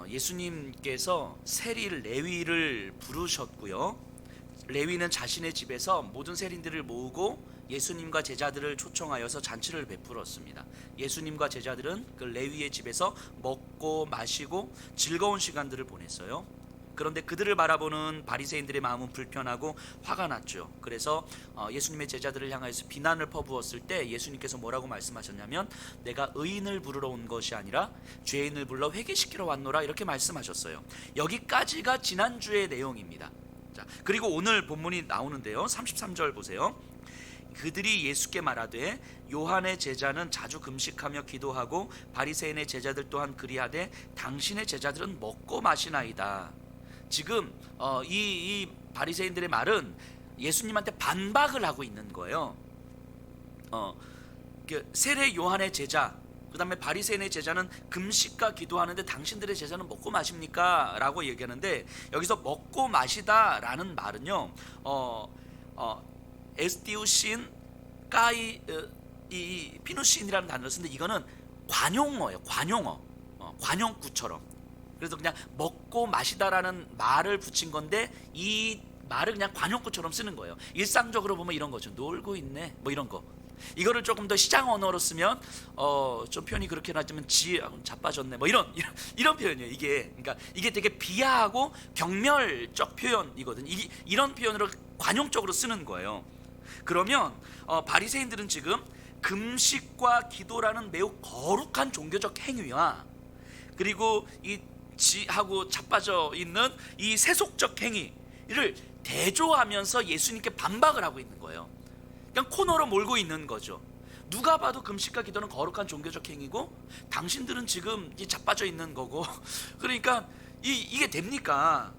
예수님께서 세리 레위를 부르셨고요. 레위는 자신의 집에서 모든 세리들을 모으고 예수님과 제자들을 초청하여서 잔치를 베풀었습니다. 예수님과 제자들은 그 레위의 집에서 먹고 마시고 즐거운 시간들을 보냈어요. 그런데 그들을 바라보는 바리새인들의 마음은 불편하고 화가 났죠. 그래서 예수님의 제자들을 향하여서 비난을 퍼부었을 때 예수님께서 뭐라고 말씀하셨냐면, 내가 의인을 부르러 온 것이 아니라 죄인을 불러 회개시키러 왔노라, 이렇게 말씀하셨어요. 여기까지가 지난주의 내용입니다. 자, 그리고 오늘 본문이 나오는데요, 33절 보세요. 그들이 예수께 말하되 요한의 제자는 자주 금식하며 기도하고 바리새인의 제자들 또한 그리하되 당신의 제자들은 먹고 마시나이다. 지금 이 바리새인들의 말은 예수님한테 반박을 하고 있는 거예요. 세례 요한의 제자, 그 다음에 바리새인의 제자는 금식과 기도하는데 당신들의 제자는 먹고 마십니까? 라고 얘기하는데, 여기서 먹고 마시다 라는 말은요, 에스티우신 까이 이 피누신이라는 단어를 쓰는데, 이거는 관용어예요. 관용어, 관용구처럼. 그래서 그냥 먹고 마시다라는 말을 붙인 건데, 이 말을 그냥 관용구처럼 쓰는 거예요. 일상적으로 보면 이런 거죠. 놀고 있네, 뭐 이런 거. 이거를 조금 더 시장 언어로 쓰면 좀 표현이 그렇게 나지만 자빠졌네, 뭐 이런 표현이에요. 그러니까 이게 되게 비하하고 경멸적 표현이거든요. 이런 표현으로 관용적으로 쓰는 거예요. 그러면 바리새인들은 지금 금식과 기도라는 매우 거룩한 종교적 행위와, 그리고 이 지하고 자빠져 있는 이 세속적 행위를 대조하면서 예수님께 반박을 하고 있는 거예요. 그냥 코너로 몰고 있는 거죠. 누가 봐도 금식과 기도는 거룩한 종교적 행위고 당신들은 지금 자빠져 있는 거고, 그러니까 이게 됩니까?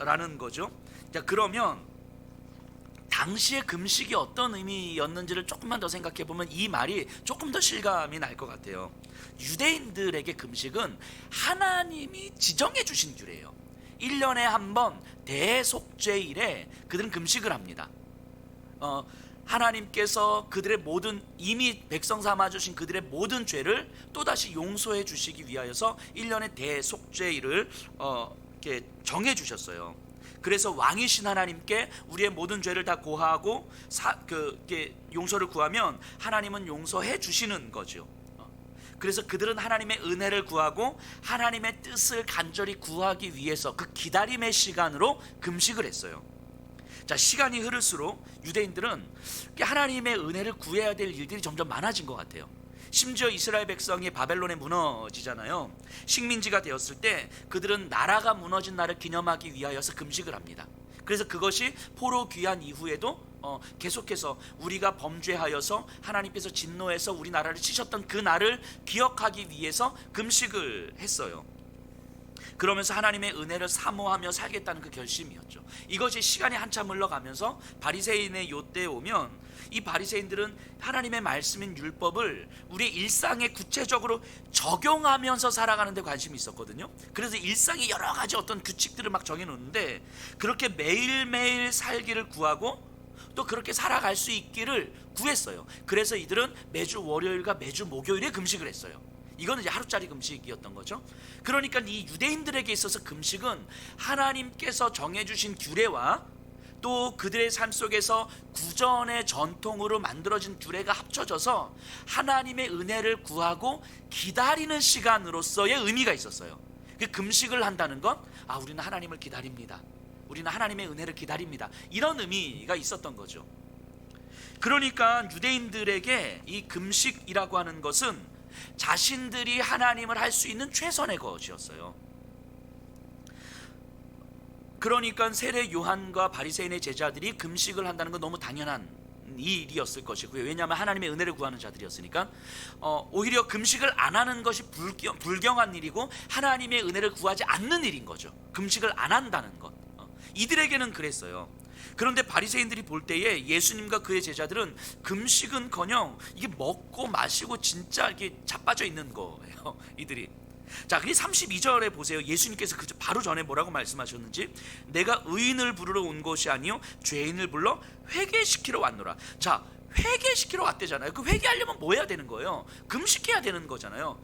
라는 거죠. 자, 그러면 당시의 금식이 어떤 의미였는지를 조금만 더 생각해 보면 이 말이 조금 더 실감이 날 것 같아요. 유대인들에게 금식은 하나님이 지정해 주신 규례예요. 1년에 한 번 대속죄일에 그들은 금식을 합니다. 하나님께서 그들의 모든, 이미 백성 삼아 주신 그들의 모든 죄를 또다시 용서해 주시기 위하여서 1년의 대속죄일을 이렇게 정해 주셨어요. 그래서 왕이신 하나님께 우리의 모든 죄를 다 고하고 용서를 구하면 하나님은 용서해 주시는 거죠. 그래서 그들은 하나님의 은혜를 구하고 하나님의 뜻을 간절히 구하기 위해서 그 기다림의 시간으로 금식을 했어요. 자, 시간이 흐를수록 유대인들은 하나님의 은혜를 구해야 될 일들이 점점 많아진 것 같아요. 심지어 이스라엘 백성이 바벨론에 무너지잖아요. 식민지가 되었을 때 그들은 나라가 무너진 날을 기념하기 위하여서 금식을 합니다. 그래서 그것이 포로 귀환 이후에도 계속해서 우리가 범죄하여서 하나님께서 진노해서 우리나라를 치셨던 그 날을 기억하기 위해서 금식을 했어요. 그러면서 하나님의 은혜를 사모하며 살겠다는 그 결심이었죠. 이것이 시간이 한참 흘러가면서 바리새인의 요때에 오면, 이 바리새인들은 하나님의 말씀인 율법을 우리의 일상에 구체적으로 적용하면서 살아가는 데 관심이 있었거든요. 그래서 일상에 여러 가지 어떤 규칙들을 막 정해놓는데, 그렇게 매일매일 살기를 구하고 또 그렇게 살아갈 수 있기를 구했어요. 그래서 이들은 매주 월요일과 매주 목요일에 금식을 했어요. 이거는 이제 하루짜리 금식이었던 거죠. 그러니까 이 유대인들에게 있어서 금식은 하나님께서 정해주신 규례와 또 그들의 삶 속에서 구전의 전통으로 만들어진 규례가 합쳐져서 하나님의 은혜를 구하고 기다리는 시간으로서의 의미가 있었어요. 그 금식을 한다는 건, 우리는 하나님을 기다립니다, 우리는 하나님의 은혜를 기다립니다, 이런 의미가 있었던 거죠. 그러니까 유대인들에게 이 금식이라고 하는 것은 자신들이 하나님을 할 수 있는 최선의 것이었어요. 그러니까 세례 요한과 바리새인의 제자들이 금식을 한다는 건 너무 당연한 일이었을 것이고요. 왜냐하면 하나님의 은혜를 구하는 자들이었으니까. 오히려 금식을 안 하는 것이 불경한 일이고 하나님의 은혜를 구하지 않는 일인 거죠. 금식을 안 한다는 것. 이들에게는 그랬어요. 그런데 바리새인들이 볼 때에 예수님과 그의 제자들은 금식은커녕 이게 먹고 마시고 진짜 이렇게 자빠져 있는 거예요, 이들이. 자, 그게 32절에 보세요. 예수님께서 그 바로 전에 뭐라고 말씀하셨는지, 내가 의인을 부르러 온 것이 아니요 죄인을 불러 회개시키러 왔노라. 자, 회개시키러 왔대잖아요. 그 회개하려면 뭐 해야 되는 거예요? 금식해야 되는 거잖아요.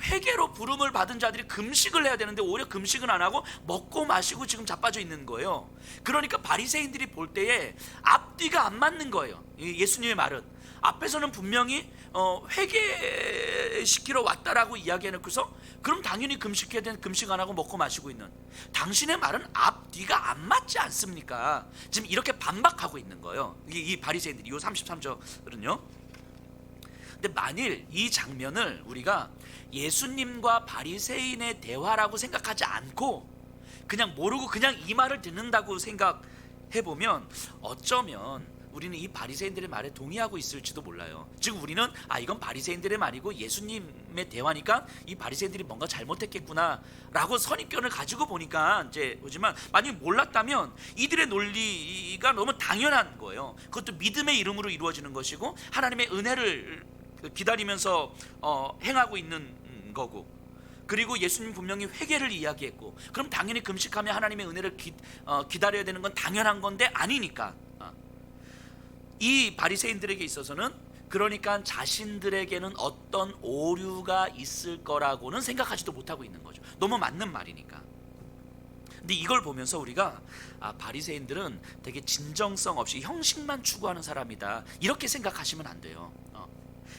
회개로 부름을 받은 자들이 금식을 해야 되는데 오히려 금식은 안 하고 먹고 마시고 지금 자빠져 있는 거예요. 그러니까 바리새인들이 볼 때에 앞뒤가 안 맞는 거예요. 예수님의 말은 앞에서는 분명히 회개시키러 왔다라고 이야기해놓고서 그럼 당연히 금식해야 되는, 금식 안 하고 먹고 마시고 있는 당신의 말은 앞뒤가 안 맞지 않습니까? 지금 이렇게 반박하고 있는 거예요. 이 바리새인들이, 이 33절은요. 근데 만일 이 장면을 우리가 예수님과 바리새인의 대화라고 생각하지 않고 그냥 모르고 그냥 이 말을 듣는다고 생각해보면 어쩌면 우리는 이 바리새인들의 말에 동의하고 있을지도 몰라요. 지금 우리는 이건 바리새인들의 말이고 예수님의 대화니까 이 바리새인들이 뭔가 잘못했겠구나라고 선입견을 가지고 보니까 이제 보지만, 만약에 몰랐다면 이들의 논리가 너무 당연한 거예요. 그것도 믿음의 이름으로 이루어지는 것이고 하나님의 은혜를 기다리면서 행하고 있는 거고, 그리고 예수님 분명히 회개를 이야기했고, 그럼 당연히 금식하며 하나님의 은혜를 기다려야 되는 건 당연한 건데 아니니까. 이 바리새인들에게 있어서는 그러니까 자신들에게는 어떤 오류가 있을 거라고는 생각하지도 못하고 있는 거죠. 너무 맞는 말이니까. 근데 이걸 보면서 우리가 바리새인들은 되게 진정성 없이 형식만 추구하는 사람이다, 이렇게 생각하시면 안 돼요.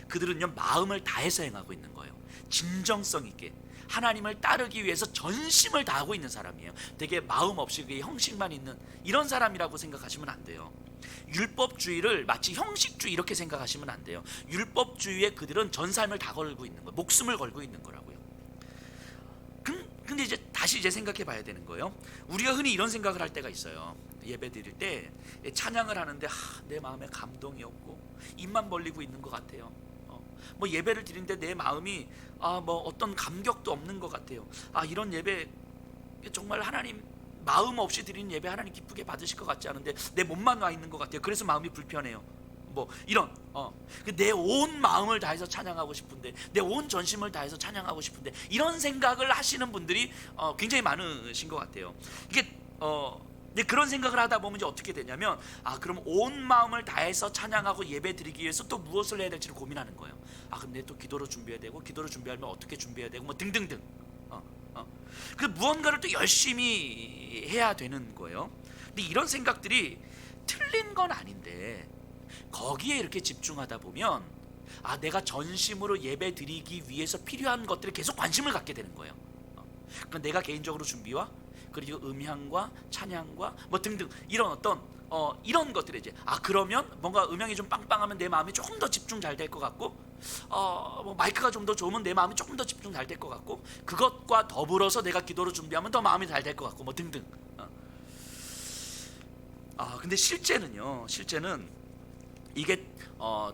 그들은요 마음을 다해서 행하고 있는 거예요. 진정성 있게 하나님을 따르기 위해서 전심을 다하고 있는 사람이에요. 되게 마음 없이 그 형식만 있는 이런 사람이라고 생각하시면 안 돼요. 율법주의를 마치 형식주의 이렇게 생각하시면 안 돼요. 율법주의에 그들은 전 삶을 다 걸고 있는 거예요. 목숨을 걸고 있는 거라고요. 근데 이제 다시 생각해 봐야 되는 거예요. 우리가 흔히 이런 생각을 할 때가 있어요. 예배 드릴 때 찬양을 하는데 내 마음에 감동이 없고 입만 벌리고 있는 것 같아요. 뭐 예배를 드리는데 내 마음이 뭐 어떤 감격도 없는 것 같아요. 이런 예배 정말 하나님 마음 없이 드리는 예배 하나님 기쁘게 받으실 것 같지 않은데 내 몸만 와 있는 것 같아요. 그래서 마음이 불편해요. 뭐 이런 내 온 마음을 다해서 찬양하고 싶은데, 내 온 전심을 다해서 찬양하고 싶은데, 이런 생각을 하시는 분들이 굉장히 많으신 것 같아요. 이게 근데 그런 생각을 하다 보면 이제 어떻게 되냐면 그럼 온 마음을 다해서 찬양하고 예배 드리기 위해서 또 무엇을 해야 될지를 고민하는 거예요. 근데 또 기도로 준비해야 되고, 기도로 준비하면 어떻게 준비해야 되고, 뭐 등등등. 그 무언가를 또 열심히 해야 되는 거예요. 근데 이런 생각들이 틀린 건 아닌데 거기에 이렇게 집중하다 보면 내가 전심으로 예배 드리기 위해서 필요한 것들에 계속 관심을 갖게 되는 거예요. 그러니까 내가 개인적으로 준비와 그리고 음향과 찬양과 뭐 등등 이런 어떤 이런 것들이 이제 그러면 뭔가 음향이 좀 빵빵하면 내 마음이 조금 더 집중 잘 될 것 같고, 뭐 마이크가 좀 더 좋으면 내 마음이 조금 더 집중 잘 될 것 같고, 그것과 더불어서 내가 기도를 준비하면 더 마음이 잘 될 것 같고, 뭐 등등. 근데 실제는 이게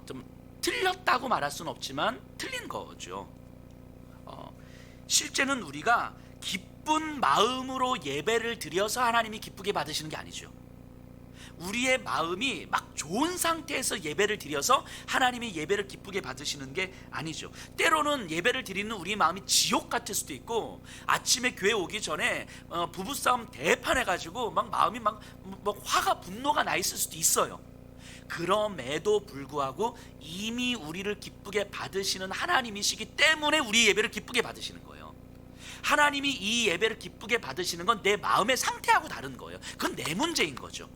좀 틀렸다고 말할 수는 없지만 틀린 거죠. 실제는 우리가 기쁜 마음으로 예배를 드려서 하나님이 기쁘게 받으시는 게 아니죠. 우리의 마음이 막 좋은 상태에서 예배를 드려서 하나님이 예배를 기쁘게 받으시는 게 아니죠. 때로는 예배를 드리는 우리 마음이 지옥 같을 수도 있고, 아침에 교회 오기 전에 부부싸움 대판해가지고 막 마음이 막 화가 분노가 나 있을 수도 있어요. 그럼에도 불구하고 이미 우리를 기쁘게 받으시는 하나님이시기 때문에 우리 예배를 기쁘게 받으시는 거예요. 하나님이 이 예배를 기쁘게 받으시는 건 내 마음의 상태하고 다른 거예요. 그건 내 문제인 거죠.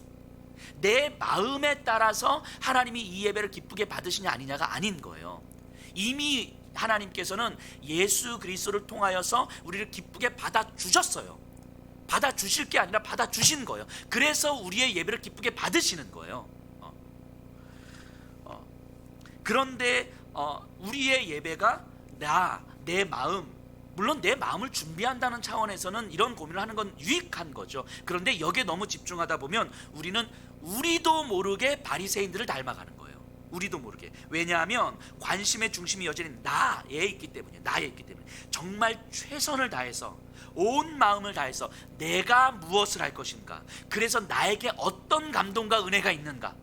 내 마음에 따라서 하나님이 이 예배를 기쁘게 받으시냐 아니냐가 아닌 거예요. 이미 하나님께서는 예수 그리스도를 통하여서 우리를 기쁘게 받아주셨어요. 받아주실 게 아니라 받아주신 거예요. 그래서 우리의 예배를 기쁘게 받으시는 거예요. 그런데 우리의 예배가 내 마음, 물론 내 마음을 준비한다는 차원에서는 이런 고민을 하는 건 유익한 거죠. 그런데 여기에 너무 집중하다 보면 우리도 모르게 바리새인들을 닮아가는 거예요. 우리도 모르게. 왜냐하면 관심의 중심이 여전히 나에 있기 때문에 정말 최선을 다해서 온 마음을 다해서 내가 무엇을 할 것인가, 그래서 나에게 어떤 감동과 은혜가 있는가,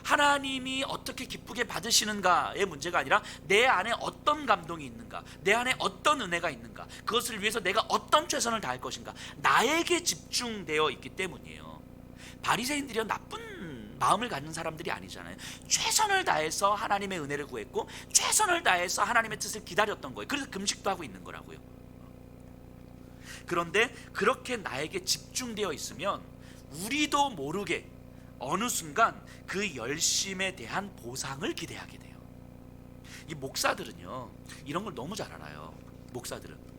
하나님이 어떻게 기쁘게 받으시는가의 문제가 아니라 내 안에 어떤 감동이 있는가, 내 안에 어떤 은혜가 있는가, 그것을 위해서 내가 어떤 최선을 다할 것인가, 나에게 집중되어 있기 때문이에요. 바리새인들이 나쁜 마음을 갖는 사람들이 아니잖아요. 최선을 다해서 하나님의 은혜를 구했고 최선을 다해서 하나님의 뜻을 기다렸던 거예요. 그래서 금식도 하고 있는 거라고요. 그런데 그렇게 나에게 집중되어 있으면 우리도 모르게 어느 순간 그 열심에 대한 보상을 기대하게 돼요. 이 목사들은요 이런 걸 너무 잘 알아요. 목사들은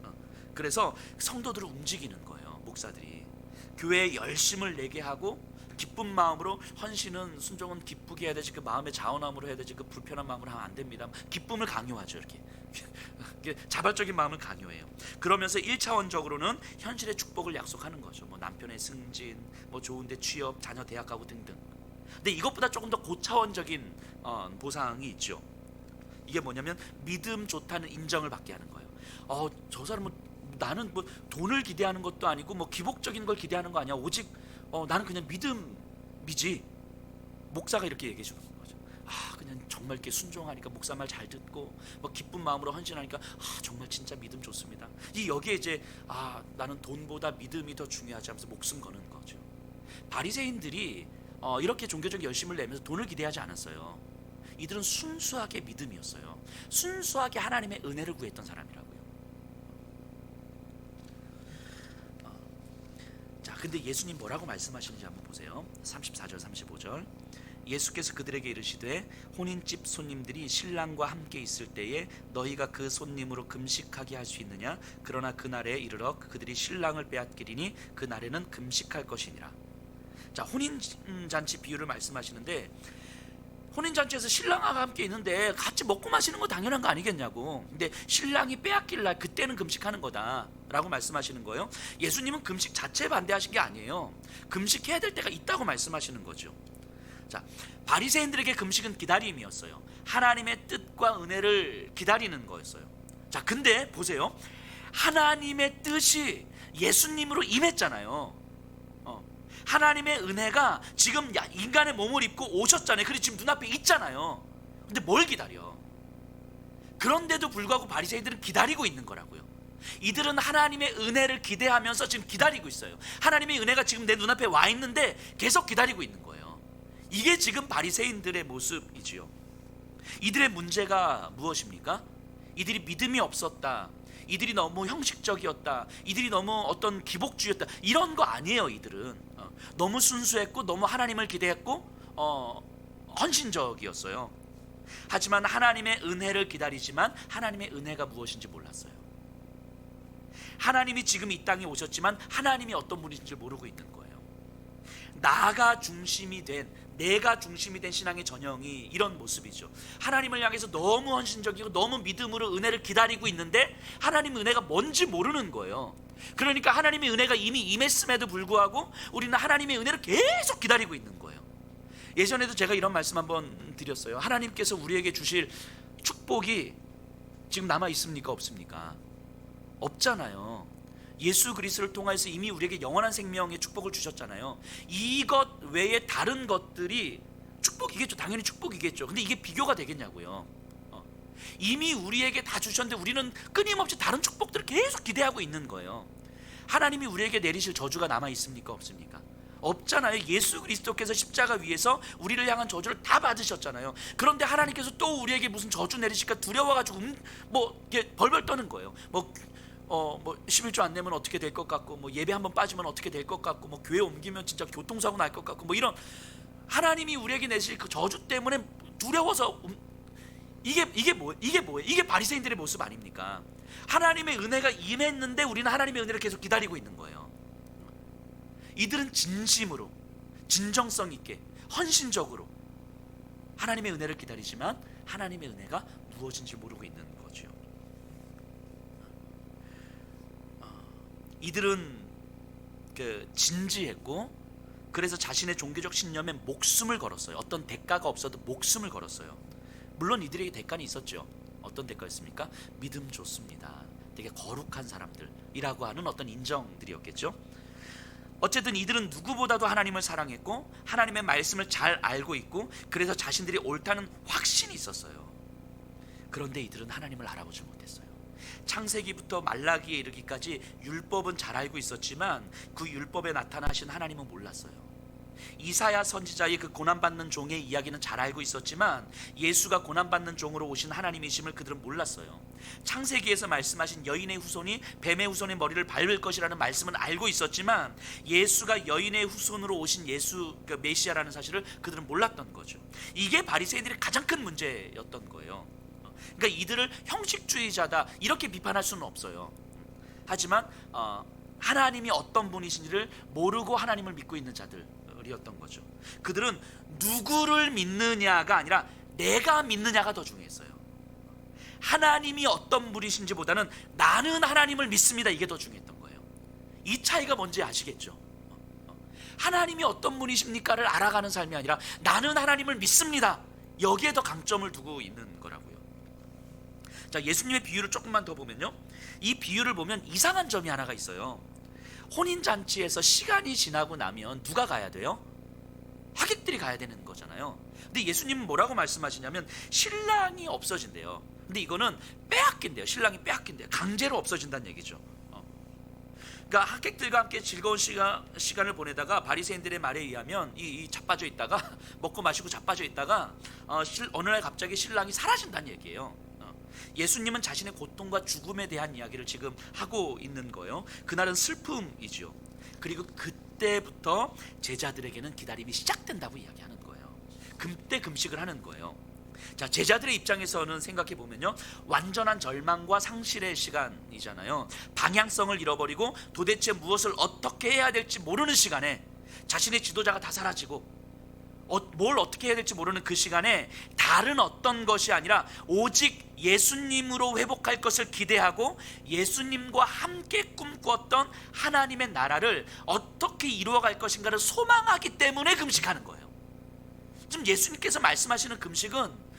그래서 성도들을 움직이는 거예요. 목사들이 교회에 열심을 내게 하고 기쁜 마음으로, 헌신은 순종은 기쁘게 해야 되지, 그 마음의 자원함으로 해야 되지, 그 불편한 마음으로 하면 안 됩니다. 기쁨을 강요하죠. 이렇게 자발적인 마음을 강요해요. 그러면서 1차원적으로는 현실의 축복을 약속하는 거죠. 뭐 남편의 승진, 뭐 좋은데 취업, 자녀 대학 가고 등등. 근데 이것보다 조금 더 고차원적인 보상이 있죠. 이게 뭐냐면 믿음 좋다는 인정을 받게 하는 거예요. 저 사람은, 나는 뭐 돈을 기대하는 것도 아니고 뭐 기복적인 걸 기대하는 거 아니야. 오직 나는 그냥 믿음이지. 목사가 이렇게 얘기해 주는 거죠. 그냥 정말 이렇게 순종하니까, 목사 말 잘 듣고 뭐 기쁜 마음으로 헌신하니까 정말 진짜 믿음 좋습니다. 여기에 이제 나는 돈보다 믿음이 더 중요하지 하면서 목숨 거는 거죠. 바리새인들이 이렇게 종교적 열심을 내면서 돈을 기대하지 않았어요. 이들은 순수하게 믿음이었어요. 순수하게 하나님의 은혜를 구했던 사람이라고요. 자, 근데 예수님 뭐라고 말씀하시는지 한번 보세요. 34절 35절. 예수께서 그들에게 이르시되 혼인집 손님들이 신랑과 함께 있을 때에 너희가 그 손님으로 금식하게 할 수 있느냐? 그러나 그날에 이르러 그들이 신랑을 빼앗기리니 그날에는 금식할 것이니라. 자, 혼인잔치 비유를 말씀하시는데, 혼인잔치에서 신랑과 함께 있는데 같이 먹고 마시는 거 당연한 거 아니겠냐고. 근데 신랑이 빼앗길 날, 그때는 금식하는 거다 라고 말씀하시는 거예요. 예수님은 금식 자체에 반대하신 게 아니에요. 금식해야 될 때가 있다고 말씀하시는 거죠. 자, 바리새인들에게 금식은 기다림이었어요. 하나님의 뜻과 은혜를 기다리는 거였어요. 자, 근데 보세요. 하나님의 뜻이 예수님으로 임했잖아요. 하나님의 은혜가 지금 인간의 몸을 입고 오셨잖아요. 그리고 지금 눈앞에 있잖아요. 근데 뭘 기다려? 그런데도 불구하고 바리새인들은 기다리고 있는 거라고요. 이들은 하나님의 은혜를 기대하면서 지금 기다리고 있어요. 하나님의 은혜가 지금 내 눈앞에 와 있는데 계속 기다리고 있는 거예요. 이게 지금 바리새인들의 모습이지요. 이들의 문제가 무엇입니까? 이들이 믿음이 없었다, 이들이 너무 형식적이었다, 이들이 너무 어떤 기복주의였다, 이런 거 아니에요. 이들은 너무 순수했고 너무 하나님을 기대했고 헌신적이었어요. 하지만 하나님의 은혜를 기다리지만 하나님의 은혜가 무엇인지 몰랐어요. 하나님이 지금 이 땅에 오셨지만 하나님이 어떤 분인지 모르고 있는 거예요. 나가 중심이 된, 내가 중심이 된 신앙의 전형이 이런 모습이죠. 하나님을 향해서 너무 헌신적이고 너무 믿음으로 은혜를 기다리고 있는데 하나님의 은혜가 뭔지 모르는 거예요. 그러니까 하나님의 은혜가 이미 임했음에도 불구하고 우리는 하나님의 은혜를 계속 기다리고 있는 거예요. 예전에도 제가 이런 말씀 한번 드렸어요. 하나님께서 우리에게 주실 축복이 지금 남아 있습니까? 없습니까? 없잖아요. 예수 그리스도를 통해서 이미 우리에게 영원한 생명의 축복을 주셨잖아요. 이것 외에 다른 것들이 축복이겠죠. 당연히 축복이겠죠. 근데 이게 비교가 되겠냐고요. 이미 우리에게 다 주셨는데 우리는 끊임없이 다른 축복들을 계속 기대하고 있는 거예요. 하나님이 우리에게 내리실 저주가 남아 있습니까? 없습니까? 없잖아요. 예수 그리스도께서 십자가 위에서 우리를 향한 저주를 다 받으셨잖아요. 그런데 하나님께서 또 우리에게 무슨 저주 내리실까 두려워가지고 이렇게 벌벌 떠는 거예요. 뭐 11조 안 내면 어떻게 될 것 같고, 뭐 예배 한번 빠지면 어떻게 될 것 같고, 뭐 교회 옮기면 진짜 교통사고 날 것 같고, 뭐 이런 하나님이 우리에게 내실 그 저주 때문에 두려워서 이게 뭐예요? 이게 바리새인들의 모습 아닙니까? 하나님의 은혜가 임했는데 우리는 하나님의 은혜를 계속 기다리고 있는 거예요. 이들은 진심으로, 진정성 있게, 헌신적으로 하나님의 은혜를 기다리지만 하나님의 은혜가 무엇인지 모르고 있는 거죠. 이들은 진지했고, 그래서 자신의 종교적 신념에 목숨을 걸었어요. 어떤 대가가 없어도 목숨을 걸었어요. 물론 이들에게 대가는 있었죠. 어떤 대가였습니까? 믿음 좋습니다, 되게 거룩한 사람들이라고 하는 어떤 인정들이었겠죠. 어쨌든 이들은 누구보다도 하나님을 사랑했고 하나님의 말씀을 잘 알고 있고, 그래서 자신들이 옳다는 확신이 있었어요. 그런데 이들은 하나님을 알아보지 못했어요. 창세기부터 말라기에 이르기까지 율법은 잘 알고 있었지만 그 율법에 나타나신 하나님은 몰랐어요. 이사야 선지자의 그 고난받는 종의 이야기는 잘 알고 있었지만 예수가 고난받는 종으로 오신 하나님이심을 그들은 몰랐어요. 창세기에서 말씀하신 여인의 후손이 뱀의 후손의 머리를 밟을 것이라는 말씀은 알고 있었지만 예수가 여인의 후손으로 오신 예수, 그 메시아라는 사실을 그들은 몰랐던 거죠. 이게 바리새인들의 가장 큰 문제였던 거예요. 그러니까 이들을 형식주의자다 이렇게 비판할 수는 없어요. 하지만 하나님이 어떤 분이신지를 모르고 하나님을 믿고 있는 자들이었던 거죠. 그들은 누구를 믿느냐가 아니라 내가 믿느냐가 더 중요했어요. 하나님이 어떤 분이신지 보다는 나는 하나님을 믿습니다, 이게 더 중요했던 거예요. 이 차이가 뭔지 아시겠죠? 하나님이 어떤 분이십니까를 알아가는 삶이 아니라 나는 하나님을 믿습니다, 여기에 더 강점을 두고 있는 거라고요. 자, 예수님의 비유를 조금만 더 보면요, 이 비유를 보면 이상한 점이 하나가 있어요. 혼인잔치에서 시간이 지나고 나면 누가 가야 돼요? 하객들이 가야 되는 거잖아요. 근데 예수님은 뭐라고 말씀하시냐면 신랑이 없어진대요. 근데 이거는 빼앗긴대요. 신랑이 빼앗긴대요. 강제로 없어진다는 얘기죠. 그러니까 하객들과 함께 즐거운 시간을 보내다가 바리새인들의 말에 의하면 이 자빠져 있다가 먹고 마시고 자빠져 있다가 어느 날 갑자기 신랑이 사라진다는 얘기예요. 예수님은 자신의 고통과 죽음에 대한 이야기를 지금 하고 있는 거예요. 그날은 슬픔이죠. 그리고 그때부터 제자들에게는 기다림이 시작된다고 이야기하는 거예요. 그때 금식을 하는 거예요. 자, 제자들의 입장에서는 생각해 보면요, 완전한 절망과 상실의 시간이잖아요. 방향성을 잃어버리고 도대체 무엇을 어떻게 해야 될지 모르는 시간에, 자신의 지도자가 다 사라지고 뭘 어떻게 해야 될지 모르는 그 시간에 다른 어떤 것이 아니라 오직 예수님으로 회복할 것을 기대하고 예수님과 함께 꿈꾸었던 하나님의 나라를 어떻게 이루어갈 것인가를 소망하기 때문에 금식하는 거예요. 지금 예수님께서 말씀하시는 금식은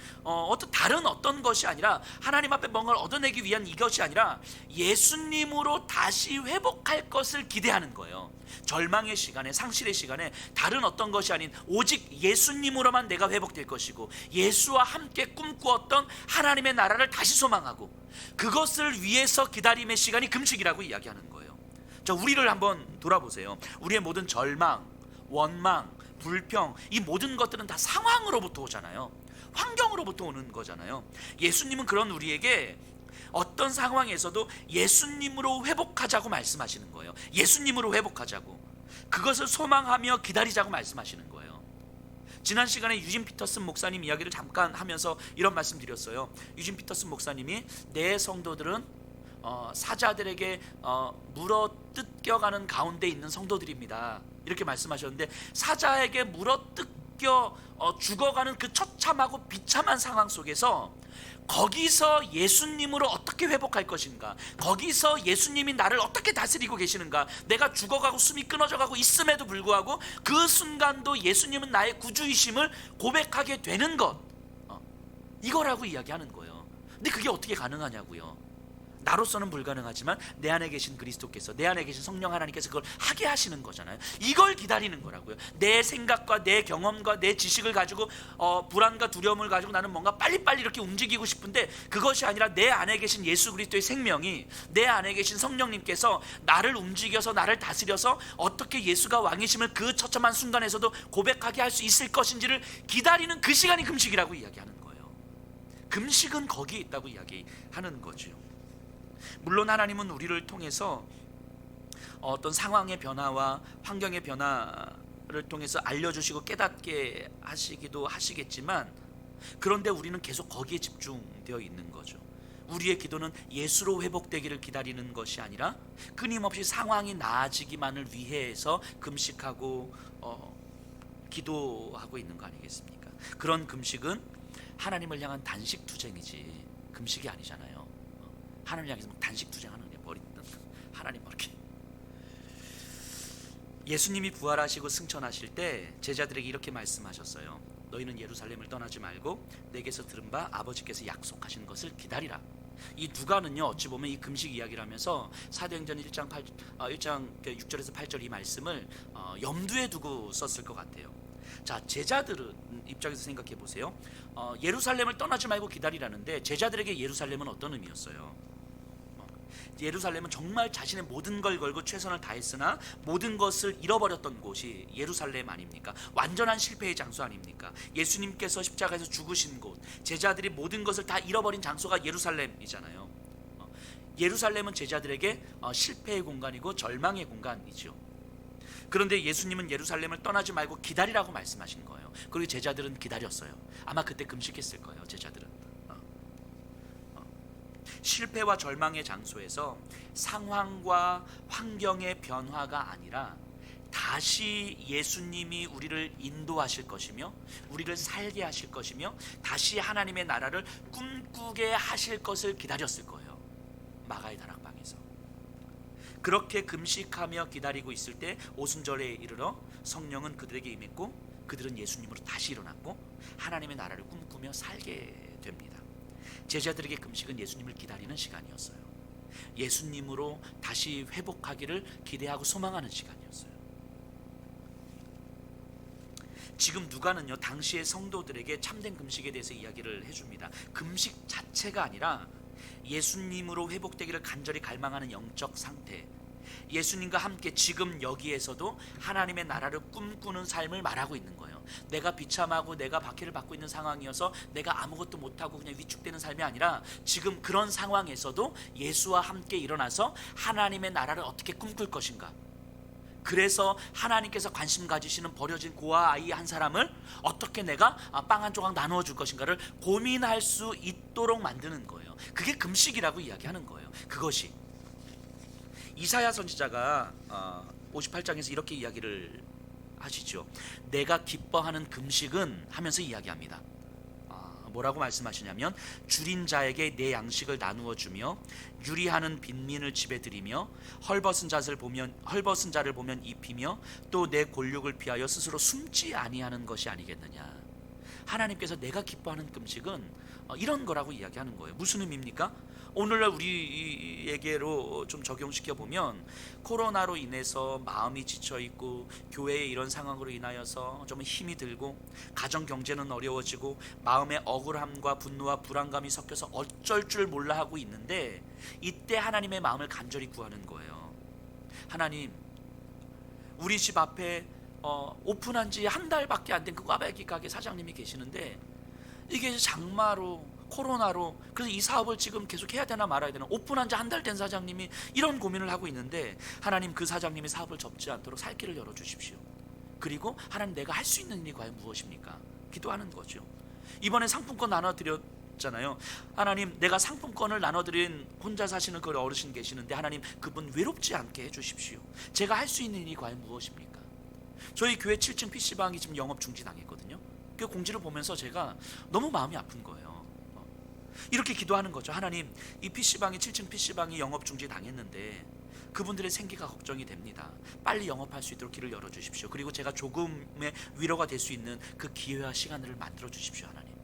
다른 어떤 것이 아니라 하나님 앞에 뭔가를 얻어내기 위한 이것이 아니라 예수님으로 다시 회복할 것을 기대하는 거예요. 절망의 시간에, 상실의 시간에 다른 어떤 것이 아닌 오직 예수님으로만 내가 회복될 것이고 예수와 함께 꿈꾸었던 하나님의 나라를 다시 소망하고 그것을 위해서 기다림의 시간이 금식이라고 이야기하는 거예요. 자, 우리를 한번 돌아보세요. 우리의 모든 절망, 원망, 불평, 이 모든 것들은 다 상황으로부터 오잖아요. 환경으로부터 오는 거잖아요. 예수님은 그런 우리에게 어떤 상황에서도 예수님으로 회복하자고 말씀하시는 거예요. 예수님으로 회복하자고, 그것을 소망하며 기다리자고 말씀하시는 거예요. 지난 시간에 유진 피터슨 목사님 이야기를 잠깐 하면서 이런 말씀 드렸어요. 유진 피터슨 목사님이 내 성도들은 사자들에게 물어 뜯겨가는 가운데 있는 성도들입니다, 이렇게 말씀하셨는데, 사자에게 물어 뜯겨 죽어가는 그 처참하고 비참한 상황 속에서 거기서 예수님으로 어떻게 회복할 것인가, 거기서 예수님이 나를 어떻게 다스리고 계시는가, 내가 죽어가고 숨이 끊어져가고 있음에도 불구하고 그 순간도 예수님은 나의 구주이심을 고백하게 되는 것, 이거라고 이야기하는 거예요. 근데 그게 어떻게 가능하냐고요. 나로서는 불가능하지만 내 안에 계신 그리스도께서, 내 안에 계신 성령 하나님께서 그걸 하게 하시는 거잖아요. 이걸 기다리는 거라고요. 내 생각과 내 경험과 내 지식을 가지고 불안과 두려움을 가지고 나는 뭔가 빨리빨리 이렇게 움직이고 싶은데 그것이 아니라 내 안에 계신 예수 그리스도의 생명이, 내 안에 계신 성령님께서 나를 움직여서 나를 다스려서 어떻게 예수가 왕이심을 그 처참한 순간에서도 고백하게 할 수 있을 것인지를 기다리는 그 시간이 금식이라고 이야기하는 거예요. 금식은 거기에 있다고 이야기하는 거죠. 물론 하나님은 우리를 통해서 어떤 상황의 변화와 환경의 변화를 통해서 알려주시고 깨닫게 하시기도 하시겠지만, 그런데 우리는 계속 거기에 집중되어 있는 거죠. 우리의 기도는 예수로 회복되기를 기다리는 것이 아니라 끊임없이 상황이 나아지기만을 위해서 금식하고 기도하고 있는 거 아니겠습니까? 그런 금식은 하나님을 향한 단식 투쟁이지 금식이 아니잖아요. 하나님을 향해서 단식 투쟁하는 게 머리 하나님 이렇게. 예수님이 부활하시고 승천하실 때 제자들에게 이렇게 말씀하셨어요. 너희는 예루살렘을 떠나지 말고 내게서 들은 바 아버지께서 약속하신 것을 기다리라. 이 누가는요, 어찌 보면 이 금식 이야기를 하면서 사도행전 1장 6절에서 8절 이 말씀을 염두에 두고 썼을 것 같아요. 자, 제자들은 입장에서 생각해 보세요. 예루살렘을 떠나지 말고 기다리라는데 제자들에게 예루살렘은 어떤 의미였어요? 예루살렘은 정말 자신의 모든 걸 걸고 최선을 다했으나 모든 것을 잃어버렸던 곳이 예루살렘 아닙니까? 완전한 실패의 장소 아닙니까? 예수님께서 십자가에서 죽으신 곳, 제자들이 모든 것을 다 잃어버린 장소가 예루살렘이잖아요. 예루살렘은 제자들에게 실패의 공간이고 절망의 공간이죠. 그런데 예수님은 예루살렘을 떠나지 말고 기다리라고 말씀하신 거예요. 그리고 제자들은 기다렸어요. 아마 그때 금식했을 거예요. 제자들은 실패와 절망의 장소에서 상황과 환경의 변화가 아니라 다시 예수님이 우리를 인도하실 것이며 우리를 살게 하실 것이며 다시 하나님의 나라를 꿈꾸게 하실 것을 기다렸을 거예요. 마가의 다락방에서 그렇게 금식하며 기다리고 있을 때 오순절에 이르러 성령은 그들에게 임했고 그들은 예수님으로 다시 일어났고 하나님의 나라를 꿈꾸며 살게 됩니다. 제자들에게 금식은 예수님을 기다리는 시간이었어요. 예수님으로 다시 회복하기를 기대하고 소망하는 시간이었어요. 지금 누가는요 당시의 성도들에게 참된 금식에 대해서 이야기를 해줍니다. 금식 자체가 아니라 예수님으로 회복되기를 간절히 갈망하는 영적 상태, 예수님과 함께 지금 여기에서도 하나님의 나라를 꿈꾸는 삶을 말하고 있는 거예요. 내가 비참하고 내가 박해를 받고 있는 상황이어서 내가 아무것도 못하고 그냥 위축되는 삶이 아니라 지금 그런 상황에서도 예수와 함께 일어나서 하나님의 나라를 어떻게 꿈꿀 것인가, 그래서 하나님께서 관심 가지시는 버려진 고아 아이 한 사람을 어떻게 내가 빵 한 조각 나누어 줄 것인가를 고민할 수 있도록 만드는 거예요. 그게 금식이라고 이야기하는 거예요. 그것이 이사야 선지자가 58장에서 이렇게 이야기를 하시죠. 내가 기뻐하는 금식은 하면서 이야기합니다. 뭐라고 말씀하시냐면 줄인 자에게 내 양식을 나누어 주며 유리하는 빈민을 집에 들이며 헐벗은 자를 보면 입히며 또 내 골육을 피하여 스스로 숨지 아니하는 것이 아니겠느냐. 하나님께서 내가 기뻐하는 금식은 이런 거라고 이야기하는 거예요. 무슨 의미입니까? 오늘날 우리에게로 좀 적용시켜 보면 코로나로 인해서 마음이 지쳐 있고 교회의 이런 상황으로 인하여서 좀 힘이 들고 가정 경제는 어려워지고 마음의 억울함과 분노와 불안감이 섞여서 어쩔 줄 몰라 하고 있는데 이때 하나님의 마음을 간절히 구하는 거예요. 하나님, 우리 집 앞에 오픈한 지 한 달밖에 안 된 그 꽈배기 가게 사장님이 계시는데 이게 장마로 코로나로 그래서 이 사업을 지금 계속 해야 되나 말아야 되나, 오픈한 지 한 달 된 사장님이 이런 고민을 하고 있는데 하나님, 그 사장님이 사업을 접지 않도록 살 길을 열어주십시오. 그리고 하나님, 내가 할 수 있는 일이 과연 무엇입니까? 기도하는 거죠. 이번에 상품권 나눠드렸잖아요. 하나님, 내가 상품권을 나눠드린 혼자 사시는 그 어르신 계시는데 하나님, 그분 외롭지 않게 해주십시오. 제가 할 수 있는 일이 과연 무엇입니까? 저희 교회 7층 PC방이 지금 영업 중지당했거든요. 그 공지를 보면서 제가 너무 마음이 아픈 거예요. 이렇게 기도하는 거죠. 하나님, 이 PC방이 7층 PC방이 영업 중지 당했는데 그분들의 생계가 걱정이 됩니다. 빨리 영업할 수 있도록 길을 열어주십시오. 그리고 제가 조금의 위로가 될 수 있는 그 기회와 시간을 만들어 주십시오. 하나님,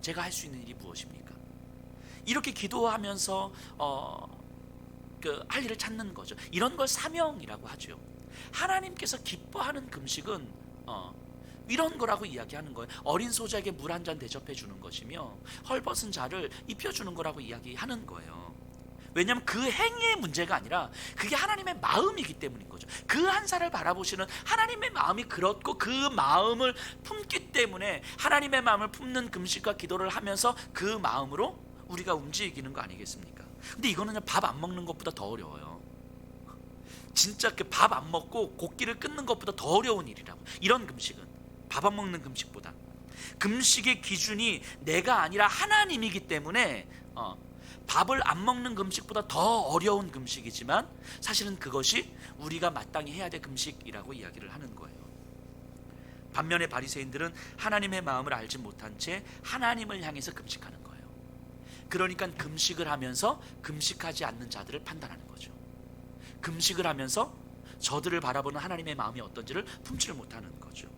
제가 할 수 있는 일이 무엇입니까? 이렇게 기도하면서 할 일을 찾는 거죠. 이런 걸 사명이라고 하죠. 하나님께서 기뻐하는 금식은 이런 거라고 이야기하는 거예요. 어린 소자에게 물 한 잔 대접해 주는 것이며 헐벗은 자를 입혀주는 거라고 이야기하는 거예요. 왜냐하면 그 행위의 문제가 아니라 그게 하나님의 마음이기 때문인 거죠. 그 한 살을 바라보시는 하나님의 마음이 그렇고 그 마음을 품기 때문에 하나님의 마음을 품는 금식과 기도를 하면서 그 마음으로 우리가 움직이는 거 아니겠습니까? 근데 이거는 밥 안 먹는 것보다 더 어려워요. 진짜 그 밥 안 먹고 곡기를 끊는 것보다 더 어려운 일이라고. 이런 금식은 밥 안 먹는 금식보다. 금식의 기준이 내가 아니라 하나님이기 때문에 밥을 안 먹는 금식보다 더 어려운 금식이지만 사실은 그것이 우리가 마땅히 해야 될 금식이라고 이야기를 하는 거예요. 반면에 바리새인들은 하나님의 마음을 알지 못한 채 하나님을 향해서 금식하는 거예요. 그러니까 금식을 하면서 금식하지 않는 자들을 판단하는 거죠. 금식을 하면서 저들을 바라보는 하나님의 마음이 어떤지를 품지를 못하는 거죠.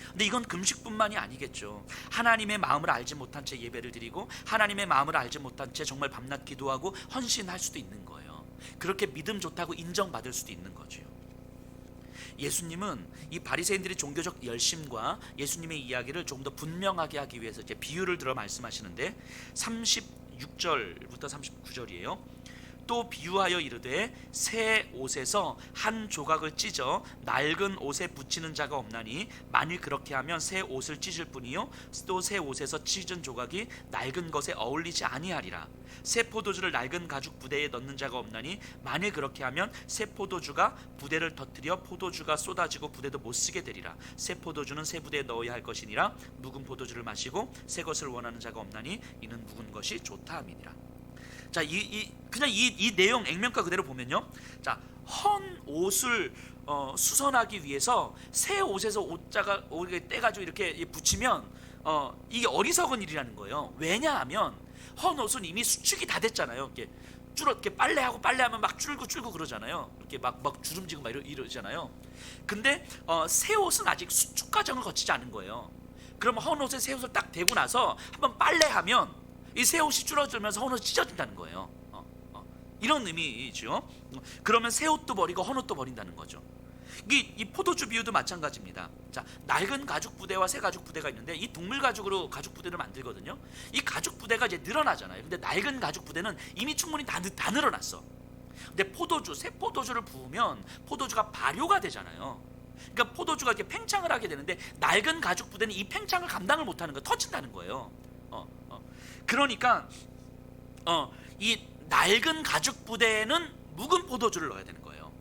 근데 이건 금식뿐만이 아니겠죠. 하나님의 마음을 알지 못한 채 예배를 드리고 하나님의 마음을 알지 못한 채 정말 밤낮 기도하고 헌신할 수도 있는 거예요. 그렇게 믿음 좋다고 인정받을 수도 있는 거죠. 예수님은 이 바리새인들의 종교적 열심과 예수님의 이야기를 조금 더 분명하게 하기 위해서 이제 비유를 들어 말씀하시는데 36절부터 39절이에요. 또 비유하여 이르되 새 옷에서 한 조각을 찢어 낡은 옷에 붙이는 자가 없나니 만일 그렇게 하면 새 옷을 찢을 뿐이요 또 새 옷에서 찢은 조각이 낡은 것에 어울리지 아니하리라. 새 포도주를 낡은 가죽 부대에 넣는 자가 없나니 만일 그렇게 하면 새 포도주가 부대를 터뜨려 포도주가 쏟아지고 부대도 못 쓰게 되리라. 새 포도주는 새 부대에 넣어야 할 것이니라. 묵은 포도주를 마시고 새 것을 원하는 자가 없나니 이는 묵은 것이 좋다 함이니라. 자, 그냥 이 내용 액면가 그대로 보면요. 자, 헌 옷을 수선하기 위해서 새 옷에서 옷자가 떼가지고 이렇게 붙이면 이게 어리석은 일이라는 거예요. 왜냐하면 헌 옷은 이미 수축이 다 됐잖아요. 이렇게 빨래하면 막 줄고 그러잖아요. 이렇게 막 주름지고 막 이러잖아요. 근데 새 옷은 아직 수축 과정을 거치지 않은 거예요. 그러면 헌 옷에 새 옷을 딱 대고 나서 한번 빨래하면 이 새 옷이 줄어들면서 헌 옷이 찢어진다는 거예요. 이런 의미죠. 그러면 새 옷도 버리고 헌 옷도 버린다는 거죠. 이 포도주 비유도 마찬가지입니다. 자, 낡은 가죽 부대와 새 가죽 부대가 있는데 이 동물 가죽으로 가죽 부대를 만들거든요. 이 가죽 부대가 이제 늘어나잖아요. 근데 낡은 가죽 부대는 이미 충분히 다 늘어났어. 근데 새 포도주를 부으면 포도주가 발효가 되잖아요. 그러니까 포도주가 이렇게 팽창을 하게 되는데 낡은 가죽 부대는 이 팽창을 감당을 못하는 거예요. 터진다는 거예요. 그러니까 이 낡은 가죽 부대는 묵은 포도주를 넣어야 되는 거예요.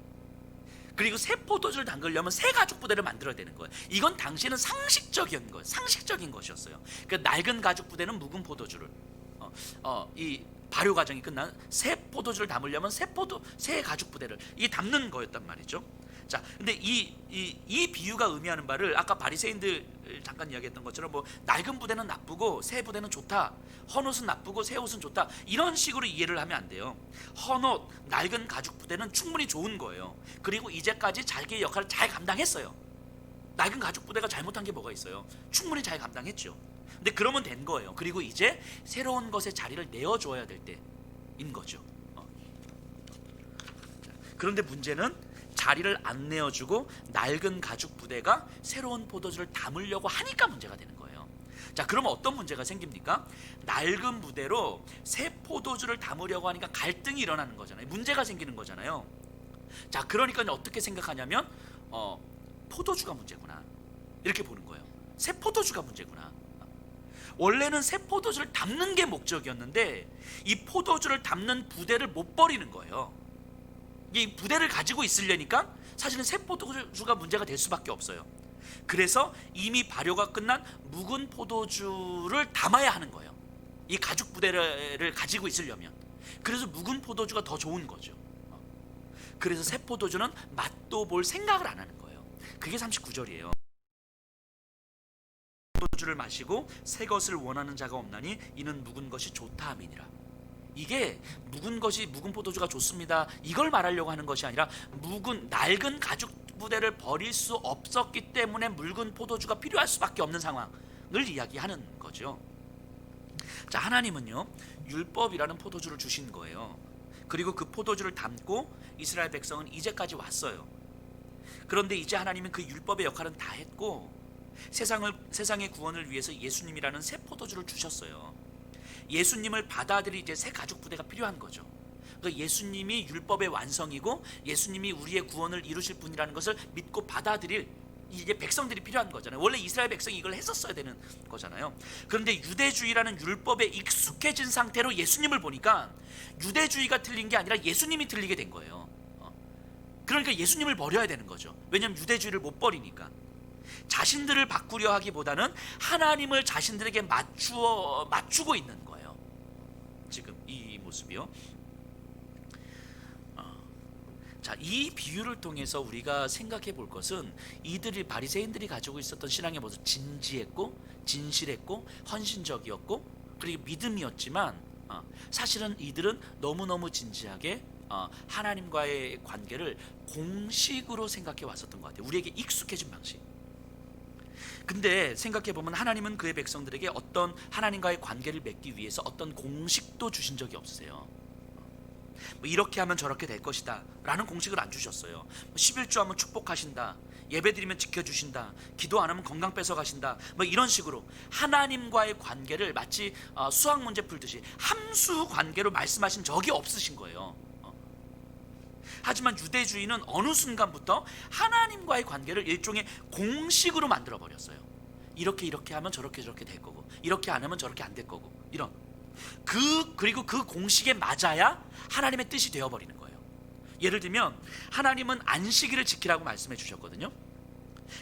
그리고 새 포도주를 담그려면 새 가죽 부대를 만들어야 되는 거예요. 이건 당시에는 상식적인 거예요. 상식적인 것이었어요. 그 낡은 가죽 부대는 묵은 포도주를 이 발효 과정이 끝난 새 포도주를 담으려면 새 가죽 부대를 이게 담는 거였단 말이죠. 자, 근데 이 비유가 의미하는 바를 아까 바리새인들 잠깐 이야기했던 것처럼 뭐 낡은 부대는 나쁘고 새 부대는 좋다, 헌옷은 나쁘고 새 옷은 좋다, 이런 식으로 이해를 하면 안 돼요. 헌옷, 낡은 가죽 부대는 충분히 좋은 거예요. 그리고 이제까지 자기의 역할을 잘 감당했어요. 낡은 가죽 부대가 잘못한 게 뭐가 있어요? 충분히 잘 감당했죠. 근데 그러면 된 거예요. 그리고 이제 새로운 것에 자리를 내어줘야 될 때인 거죠. 그런데 문제는 자리를 안 내어주고 낡은 가죽 부대가 새로운 포도주를 담으려고 하니까 문제가 되는 거예요. 자, 그러면 어떤 문제가 생깁니까? 낡은 부대로 새 포도주를 담으려고 하니까 갈등이 일어나는 거잖아요. 문제가 생기는 거잖아요. 자, 그러니까 어떻게 생각하냐면 포도주가 문제구나, 이렇게 보는 거예요. 새 포도주가 문제구나. 원래는 새 포도주를 담는 게 목적이었는데 이 포도주를 담는 부대를 못 버리는 거예요. 이 부대를 가지고 있으려니까 사실은 새 포도주가 문제가 될 수밖에 없어요. 그래서 이미 발효가 끝난 묵은 포도주를 담아야 하는 거예요. 이 가죽 부대를 가지고 있으려면. 그래서 묵은 포도주가 더 좋은 거죠. 그래서 새 포도주는 맛도 볼 생각을 안 하는 거예요. 그게 39절이에요. 포도주를 마시고 새 것을 원하는 자가 없나니 이는 묵은 것이 좋다 함이니라. 이게 묵은 포도주가 좋습니다, 이걸 말하려고 하는 것이 아니라 낡은 가죽 부대를 버릴 수 없었기 때문에 묵은 포도주가 필요할 수밖에 없는 상황을 이야기하는 거죠. 자, 하나님은요 율법이라는 포도주를 주신 거예요. 그리고 그 포도주를 담고 이스라엘 백성은 이제까지 왔어요. 그런데 이제 하나님은 그 율법의 역할은 다 했고 세상의 구원을 위해서 예수님이라는 새 포도주를 주셨어요. 예수님을 받아들일 이제 새 가죽 부대가 필요한 거죠. 그러니까 예수님이 율법의 완성이고 예수님이 우리의 구원을 이루실 분이라는 것을 믿고 받아들일 이제 백성들이 필요한 거잖아요. 원래 이스라엘 백성이 이걸 했었어야 되는 거잖아요. 그런데 유대주의라는 율법에 익숙해진 상태로 예수님을 보니까 유대주의가 틀린 게 아니라 예수님이 틀리게 된 거예요. 그러니까 예수님을 버려야 되는 거죠. 왜냐하면 유대주의를 못 버리니까. 자신들을 바꾸려 하기보다는 하나님을 자신들에게 맞추고 있는 거예요. 지금 이 모습이요. 자, 이 비유를 통해서 우리가 생각해 볼 것은 바리새인들이 가지고 있었던 신앙의 모습, 진지했고 진실했고 헌신적이었고 그리고 믿음이었지만 사실은 이들은 너무너무 진지하게 하나님과의 관계를 공식으로 생각해 왔었던 것 같아요. 우리에게 익숙해진 방식. 근데 생각해보면 하나님은 그의 백성들에게 어떤 하나님과의 관계를 맺기 위해서 어떤 공식도 주신 적이 없으세요. 뭐 이렇게 하면 저렇게 될 것이다 라는 공식을 안 주셨어요. 11조 하면 축복하신다, 예배드리면 지켜주신다, 기도 안 하면 건강 뺏어가신다, 뭐 이런 식으로 하나님과의 관계를 마치 수학 문제 풀듯이 함수 관계로 말씀하신 적이 없으신 거예요. 하지만 유대주의는 어느 순간부터 하나님과의 관계를 일종의 공식으로 만들어 버렸어요. 이렇게 하면 저렇게 될 거고, 이렇게 안 하면 저렇게 안 될 거고, 이런 그리고 그 공식에 맞아야 하나님의 뜻이 되어 버리는 거예요. 예를 들면 하나님은 안식일을 지키라고 말씀해 주셨거든요.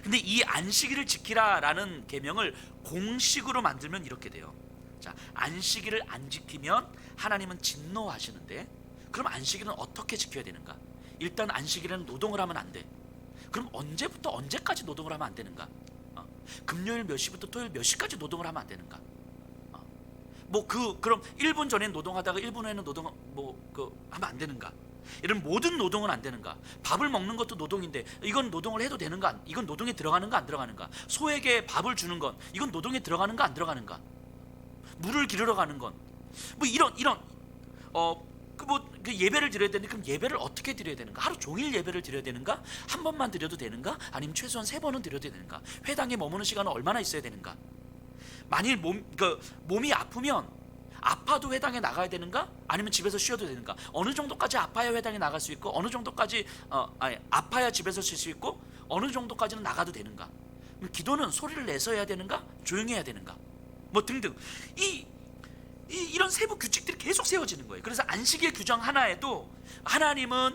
근데 이 안식일을 지키라라는 계명을 공식으로 만들면 이렇게 돼요. 자, 안식일을 안 지키면 하나님은 진노하시는데, 그럼 안식일은 어떻게 지켜야 되는가? 일단 안식일에는 노동을 하면 안 돼. 그럼 언제부터 언제까지 노동을 하면 안 되는가? 금요일 몇 시부터 토요일 몇 시까지 노동을 하면 안 되는가? 그럼 1분 전에 노동하다가 1분 후에는 하면 안 되는가? 이런 모든 노동은 안 되는가? 밥을 먹는 것도 노동인데 이건 노동을 해도 되는가? 이건 노동에 들어가는가 안 들어가는가? 소에게 밥을 주는 건 이건 노동에 들어가는가 안 들어가는가? 물을 기르러 가는 건 그 예배를 드려야 되는데, 그럼 예배를 어떻게 드려야 되는가? 하루 종일 예배를 드려야 되는가? 한 번만 드려도 되는가? 아니면 최소한 3번은 드려야 되는가? 회당에 머무는 시간은 얼마나 있어야 되는가? 만일 몸이 아프면 아파도 회당에 나가야 되는가? 아니면 집에서 쉬어도 되는가? 어느 정도까지 아파야 회당에 나갈 수 있고, 어느 정도까지 아파야 집에서 쉴 수 있고, 어느 정도까지는 나가도 되는가? 기도는 소리를 내서 해야 되는가? 조용히 해야 되는가? 등등 이런 세부 규칙들이 계속 세워지는 거예요. 그래서 안식일 규정 하나에도 하나님은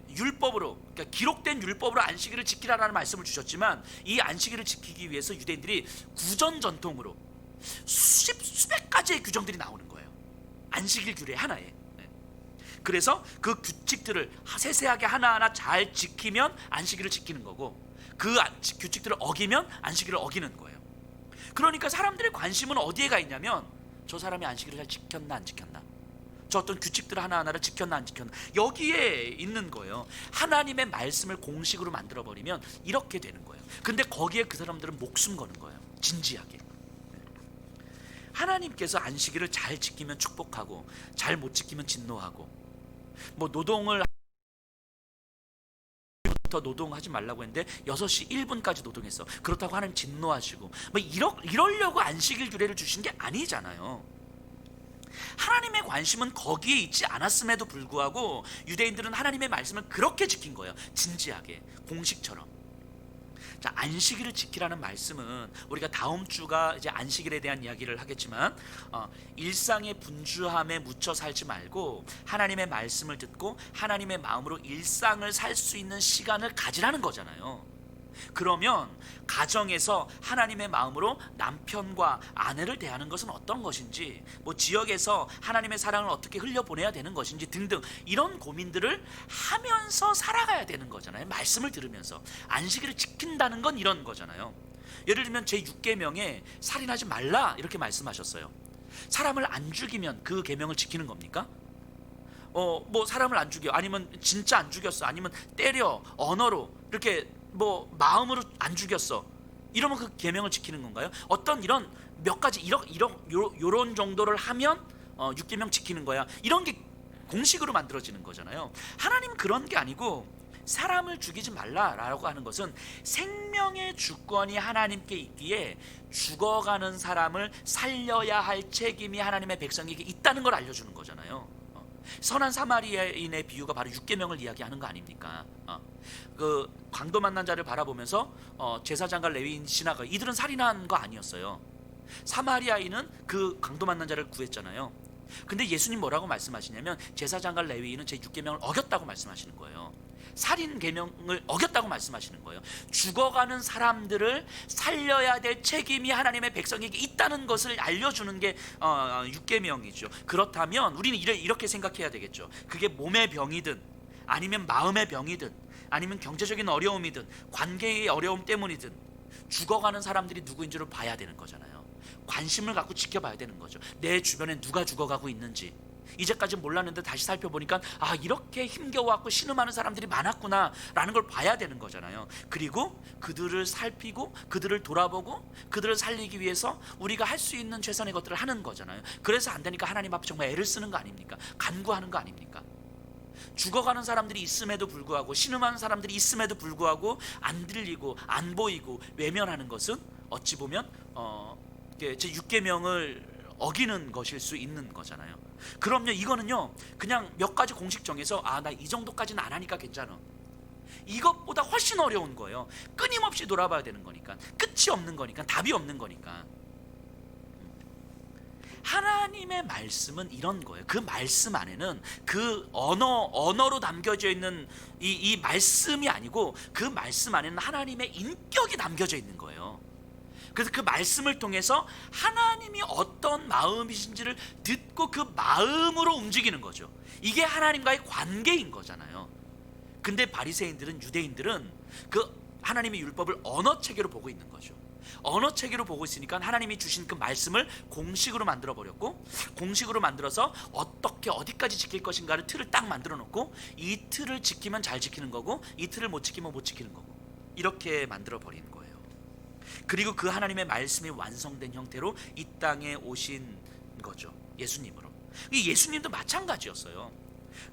율법으로, 그러니까 기록된 율법으로 안식일을 지키라라는 말씀을 주셨지만, 이 안식일을 지키기 위해서 유대인들이 구전 전통으로 수백 가지의 규정들이 나오는 거예요. 안식일 규례 하나에. 그래서 그 규칙들을 세세하게 하나하나 잘 지키면 안식일을 지키는 거고, 그 규칙들을 어기면 안식일을 어기는 거예요. 그러니까 사람들의 관심은 어디에 가 있냐면, 저 사람이 안식일을 잘 지켰나 안 지켰나, 저 어떤 규칙들 하나하나를 지켰나 안 지켰나, 여기에 있는 거예요. 하나님의 말씀을 공식으로 만들어버리면 이렇게 되는 거예요. 근데 거기에 그 사람들은 목숨 거는 거예요. 진지하게. 하나님께서 안식일을 잘 지키면 축복하고, 잘 못 지키면 진노하고, 노동을 노동하지 말라고 했는데 6시 1분까지 노동했어. 그렇다고 하나님 진노하시고, 이러려고 안식일 규례를 주신 게 아니잖아요. 하나님의 관심은 거기에 있지 않았음에도 불구하고 유대인들은 하나님의 말씀을 그렇게 지킨 거예요. 진지하게, 공식처럼. 자, 안식일을 지키라는 말씀은 우리가 다음 주가 이제 안식일에 대한 이야기를 하겠지만, 일상의 분주함에 묻혀 살지 말고 하나님의 말씀을 듣고 하나님의 마음으로 일상을 살 수 있는 시간을 가지라는 거잖아요. 그러면 가정에서 하나님의 마음으로 남편과 아내를 대하는 것은 어떤 것인지, 지역에서 하나님의 사랑을 어떻게 흘려보내야 되는 것인지 등등, 이런 고민들을 하면서 살아가야 되는 거잖아요. 말씀을 들으면서. 안식일을 지킨다는 건 이런 거잖아요. 예를 들면 제6계명에 살인하지 말라 이렇게 말씀하셨어요. 사람을 안 죽이면 그 계명을 지키는 겁니까? 사람을 안 죽여, 아니면 진짜 안 죽였어, 아니면 때려, 언어로 이렇게 마음으로 안 죽였어, 이러면 그 계명을 지키는 건가요? 어떤 이런 몇 가지 이런 정도를 하면 6계명 지키는 거야, 이런 게 공식으로 만들어지는 거잖아요. 하나님 그런 게 아니고, 사람을 죽이지 말라라고 하는 것은 생명의 주권이 하나님께 있기에 죽어가는 사람을 살려야 할 책임이 하나님의 백성에게 있다는 걸 알려주는 거잖아요. 선한 사마리아인의 비유가 바로 6계명을 이야기하는 거 아닙니까? 그 강도 만난 자를 바라보면서 제사장과 레위인 지나가, 이들은 살인한 거 아니었어요. 사마리아인은 그 강도 만난 자를 구했잖아요. 근데 예수님 뭐라고 말씀하시냐면, 제사장과 레위인은 제 6계명을 어겼다고 말씀하시는 거예요. 살인 계명을 어겼다고 말씀하시는 거예요. 죽어가는 사람들을 살려야 될 책임이 하나님의 백성에게 있다는 것을 알려주는 게 6계명이죠. 그렇다면 우리는 이렇게 생각해야 되겠죠. 그게 몸의 병이든, 아니면 마음의 병이든, 아니면 경제적인 어려움이든, 관계의 어려움 때문이든, 죽어가는 사람들이 누구인지를 봐야 되는 거잖아요. 관심을 갖고 지켜봐야 되는 거죠. 내 주변에 누가 죽어가고 있는지, 이제까지 몰랐는데 다시 살펴보니까 이렇게 힘겨워하고 신음하는 사람들이 많았구나 라는 걸 봐야 되는 거잖아요. 그리고 그들을 살피고 그들을 돌아보고 그들을 살리기 위해서 우리가 할 수 있는 최선의 것들을 하는 거잖아요. 그래서 안 되니까 하나님 앞에 정말 애를 쓰는 거 아닙니까? 간구하는 거 아닙니까? 죽어가는 사람들이 있음에도 불구하고, 신음하는 사람들이 있음에도 불구하고 안 들리고 안 보이고 외면하는 것은 어찌 보면 제 6계명을 어기는 것일 수 있는 거잖아요. 그럼요, 이거는요 그냥 몇 가지 공식 정해서 나 이 정도까지는 안 하니까 괜찮아, 이것보다 훨씬 어려운 거예요. 끊임없이 돌아봐야 되는 거니까, 끝이 없는 거니까, 답이 없는 거니까. 하나님의 말씀은 이런 거예요. 그 말씀 안에는 그 언어로 담겨져 있는 이 말씀이 아니고, 그 말씀 안에는 하나님의 인격이 담겨져 있는 거예요. 그래서 그 말씀을 통해서 하나님이 어떤 마음이신지를 듣고 그 마음으로 움직이는 거죠. 이게 하나님과의 관계인 거잖아요. 근데 바리새인들은, 유대인들은 그 하나님의 율법을 언어 체계로 보고 있는 거죠. 언어 체계로 보고 있으니까 하나님이 주신 그 말씀을 공식으로 만들어 버렸고, 공식으로 만들어서 어떻게 어디까지 지킬 것인가를 틀을 딱 만들어 놓고, 이 틀을 지키면 잘 지키는 거고, 이 틀을 못 지키면 못 지키는 거고, 이렇게 만들어 버린 거예요. 그리고 그 하나님의 말씀이 완성된 형태로 이 땅에 오신 거죠. 예수님으로. 이 예수님도 마찬가지였어요.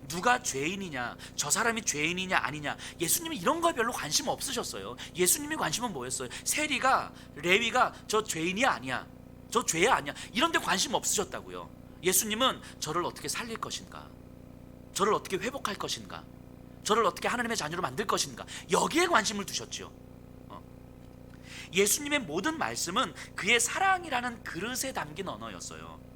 누가 죄인이냐, 저 사람이 죄인이냐 아니냐, 예수님이 이런 거 별로 관심 없으셨어요. 예수님의 관심은 뭐였어요? 세리가, 레위가 저 죄인이야 아니야, 저 죄야 아니야, 이런 데 관심 없으셨다고요. 예수님은 저를 어떻게 살릴 것인가, 저를 어떻게 회복할 것인가, 저를 어떻게 하나님의 자녀로 만들 것인가, 여기에 관심을 두셨죠. 예수님의 모든 말씀은 그의 사랑이라는 그릇에 담긴 언어였어요.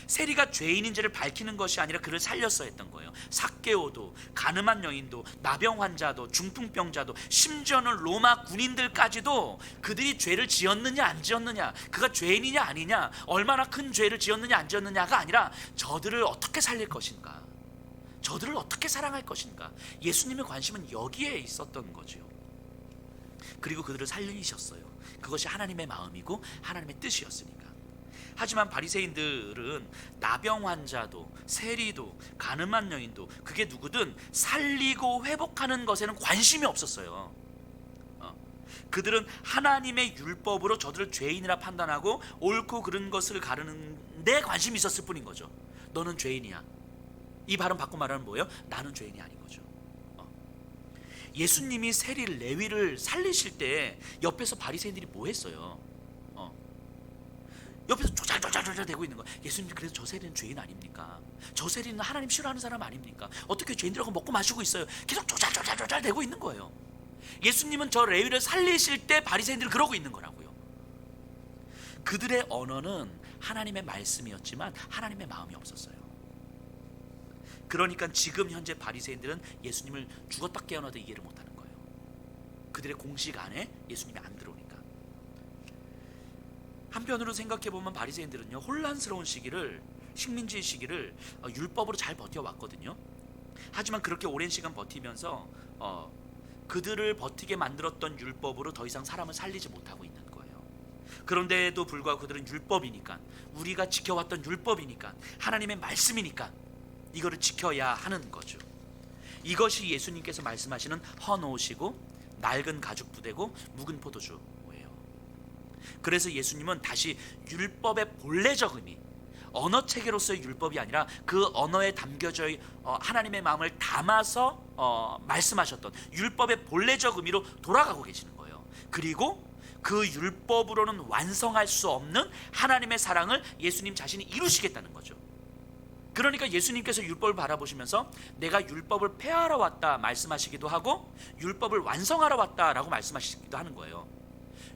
세리가 죄인인지를 밝히는 것이 아니라 그를 살렸어야 했던 거예요. 삭개오도, 가늠한 여인도, 나병 환자도, 중풍병자도, 심지어는 로마 군인들까지도 그들이 죄를 지었느냐 안 지었느냐, 그가 죄인이냐 아니냐, 얼마나 큰 죄를 지었느냐 안 지었느냐가 아니라 저들을 어떻게 살릴 것인가, 저들을 어떻게 사랑할 것인가, 예수님의 관심은 여기에 있었던 거죠. 그리고 그들을 살리셨어요. 그것이 하나님의 마음이고 하나님의 뜻이었으니까. 하지만 바리새인들은 나병 환자도, 세리도, 가늠한 여인도, 그게 누구든 살리고 회복하는 것에는 관심이 없었어요. 그들은 하나님의 율법으로 저들을 죄인이라 판단하고 옳고 그른 것을 가르는 데 관심이 있었을 뿐인 거죠. 너는 죄인이야. 이 발음 바꿔 말하면 뭐예요? 나는 죄인이 아닌 거죠. 예수님이 세리, 레위를 살리실 때 옆에서 바리새인들이 뭐 했어요? 옆에서 조잘조잘조잘 대고 있는 거야. 예수님, 그래서 저 세리는 죄인 아닙니까? 저 세리는 하나님 싫어하는 사람 아닙니까? 어떻게 죄인들하고 먹고 마시고 있어요? 계속 조잘조잘조잘 대고 있는 거예요. 예수님은 저 레위를 살리실 때 바리새인들이 그러고 있는 거라고요. 그들의 언어는 하나님의 말씀이었지만 하나님의 마음이 없었어요. 그러니까 지금 현재 바리새인들은 예수님을 죽었다 깨어나도 이해를 못하는 거예요. 그들의 공식 안에 예수님이 안 들어오니까. 한편으로 생각해보면 바리새인들은요, 혼란스러운 시기를, 식민지 시기를 율법으로 잘 버텨왔거든요. 하지만 그렇게 오랜 시간 버티면서 그들을 버티게 만들었던 율법으로 더 이상 사람을 살리지 못하고 있는 거예요. 그런데도 불구하고 그들은 율법이니까, 우리가 지켜왔던 율법이니까, 하나님의 말씀이니까 이거를 지켜야 하는 거죠. 이것이 예수님께서 말씀하시는 헌옷이고 낡은 가죽 부대고 묵은 포도주예요. 그래서 예수님은 다시 율법의 본래적 의미, 언어 체계로서의 율법이 아니라 그 언어에 담겨져 하나님의 마음을 담아서 말씀하셨던 율법의 본래적 의미로 돌아가고 계시는 거예요. 그리고 그 율법으로는 완성할 수 없는 하나님의 사랑을 예수님 자신이 이루시겠다는 거죠. 그러니까 예수님께서 율법을 바라보시면서 내가 율법을 폐하러 왔다 말씀하시기도 하고, 율법을 완성하러 왔다라고 말씀하시기도 하는 거예요.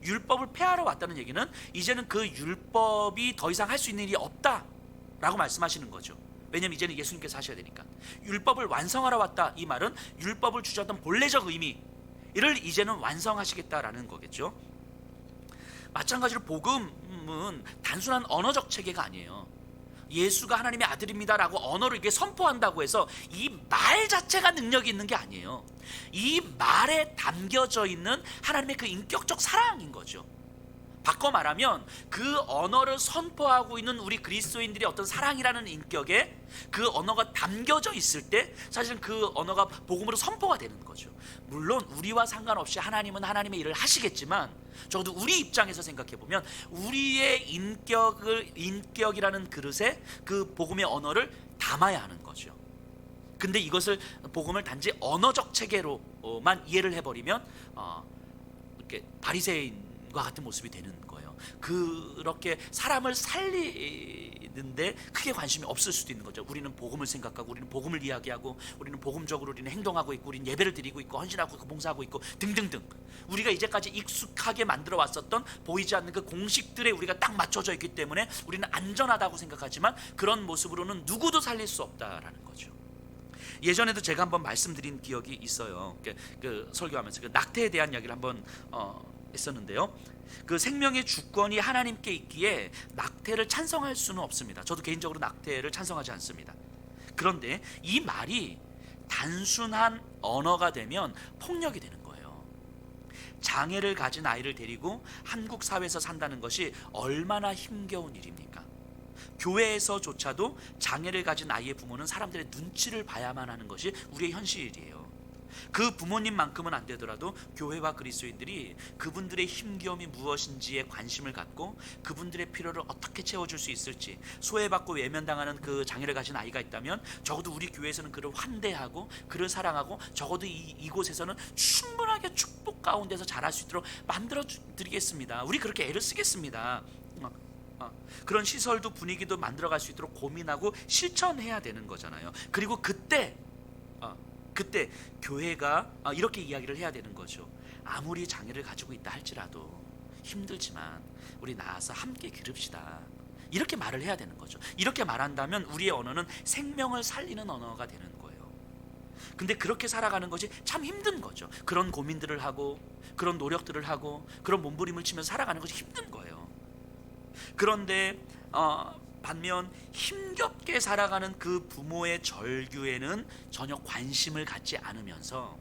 율법을 폐하러 왔다는 얘기는 이제는 그 율법이 더 이상 할 수 있는 일이 없다라고 말씀하시는 거죠. 왜냐면 이제는 예수님께서 하셔야 되니까. 율법을 완성하러 왔다, 이 말은 율법을 주셨던 본래적 의미를 이제는 완성하시겠다라는 거겠죠. 마찬가지로 복음은 단순한 언어적 체계가 아니에요. 예수가 하나님의 아들입니다라고 언어로 이게 선포한다고 해서 이 말 자체가 능력이 있는 게 아니에요. 이 말에 담겨져 있는 하나님의 그 인격적 사랑인 거죠. 바꿔 말하면 그 언어를 선포하고 있는 우리 그리스도인들의 어떤 사랑이라는 인격에 그 언어가 담겨져 있을 때 사실은 그 언어가 복음으로 선포가 되는 거죠. 물론 우리와 상관없이 하나님은 하나님의 일을 하시겠지만, 적어도 우리 입장에서 생각해보면 우리의 인격이라는 그릇에 그 복음의 언어를 담아야 하는 거죠. 근데 이것을, 복음을 단지 언어적 체계로만 이해를 해버리면 이렇게 바리새인과 같은 모습이 되는 거예요. 그렇게 사람을 살리는데 크게 관심이 없을 수도 있는 거죠. 우리는 복음을 생각하고, 우리는 복음을 이야기하고, 우리는 복음적으로 우리는 행동하고 있고, 우리는 예배를 드리고 있고, 헌신하고 있고, 봉사하고 있고 등등등, 우리가 이제까지 익숙하게 만들어 왔었던 보이지 않는 그 공식들에 우리가 딱 맞춰져 있기 때문에 우리는 안전하다고 생각하지만 그런 모습으로는 누구도 살릴 수 없다라는 거죠. 예전에도 제가 한번 말씀드린 기억이 있어요. 그 설교하면서 그 낙태에 대한 이야기를 한번 했었는데요. 그 생명의 주권이 하나님께 있기에 낙태를 찬성할 수는 없습니다. 저도 개인적으로 낙태를 찬성하지 않습니다. 그런데 이 말이 단순한 언어가 되면 폭력이 되는 거예요. 장애를 가진 아이를 데리고 한국 사회에서 산다는 것이 얼마나 힘겨운 일입니까? 교회에서조차도 장애를 가진 아이의 부모는 사람들의 눈치를 봐야만 하는 것이 우리의 현실이에요. 그 부모님만큼은 안 되더라도 교회와 그리스도인들이 그분들의 힘겨움이 무엇인지에 관심을 갖고 그분들의 필요를 어떻게 채워줄 수 있을지, 소외받고 외면당하는 그 장애를 가진 아이가 있다면 적어도 우리 교회에서는 그를 환대하고 그를 사랑하고 적어도 이곳에서는 충분하게 축복 가운데서 자랄 수 있도록 만들어 드리겠습니다. 우리 그렇게 애를 쓰겠습니다. 그런 시설도 분위기도 만들어갈 수 있도록 고민하고 실천해야 되는 거잖아요. 그리고 그때 교회가 이렇게 이야기를 해야 되는 거죠. 아무리 장애를 가지고 있다 할지라도 힘들지만 우리 나와서 함께 기릅시다. 이렇게 말을 해야 되는 거죠. 이렇게 말한다면 우리의 언어는 생명을 살리는 언어가 되는 거예요. 근데 그렇게 살아가는 것이 참 힘든 거죠. 그런 고민들을 하고 그런 노력들을 하고 그런 몸부림을 치면서 살아가는 것이 힘든 거예요. 그런데 반면 힘겹게 살아가는 그 부모의 절규에는 전혀 관심을 갖지 않으면서